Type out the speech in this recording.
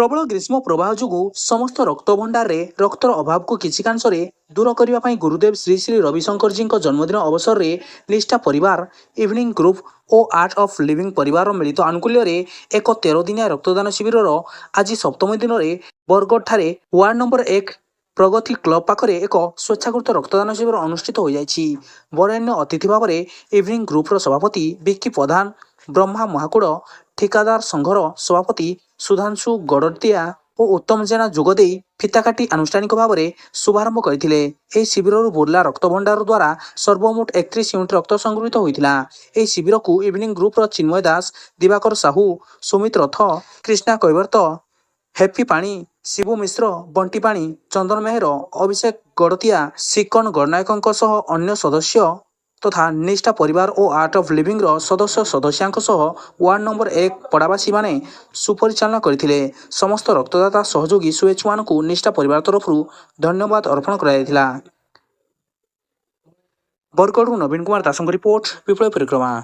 प्रबल ग्रीष्म प्रवाह जोगु समस्त रक्त भंडार रे रक्तर अभाव को किछिकांशरे दूर करने ପାଇଁ गुरुदेव श्री श्री रविशंकर जी जन्मदिन अवसर रे निष्ठा परिवार इवनिंग ग्रुप ओ आर्ट ऑफ लिविंग परिवार मिलित आनुकूल्य रे एक 13 दिनिया रक्तदान शिविर आज सप्तम दिन में बरगढ़ ठारे वार्ड नंबर 1 प्रगति क्लब पाखरे एक स्वेच्छाकृत रक्तदान शिविर अनुष्ठित हो जाइछि। बरेण्य अतिथि भाव में इवनिंग ग्रुपर सभापति विक्की प्रधान, ब्रह्मा महाकूड़ ठिकादार संघर सभापति सुधांशु गड़तिया और उत्तम जेना जोगदे फिताकाटी आनुष्ठानिक भाव में शुभारंभ करथिले। एही शिविररु बुर्ला रक्त भंडार द्वारा सर्वमोट 31 यूनिट रक्त संग्रहित होइथिला। एही शिविर को इवनिंग ग्रुपर चिन्मय दास, दिवाकर साहू, सुमित रथ, कृष्णा कैवर्त, हैप्पी पाणी, शिबू मिश्र, बंटी पाणी, चंदन मेहर, अभिषेक गड़तिया, सिकन गणनायकों सह अन्य सदस्य तथा निष्ठा परिवार और आर्ट ऑफ लिविंग सदस्य सदस्यांक सह वार्ड नंबर 1 पड़ावासी माने सुपरिचालना करथिले। समस्त रक्तदाता सहयोगी शुभेच्छुआन को निष्ठा परिवार तरफ धन्यवाद अर्पण कराइथिला। बरगढ़ नवीन कुमार दासंग रिपोर्ट, विप्लव परिक्रमा।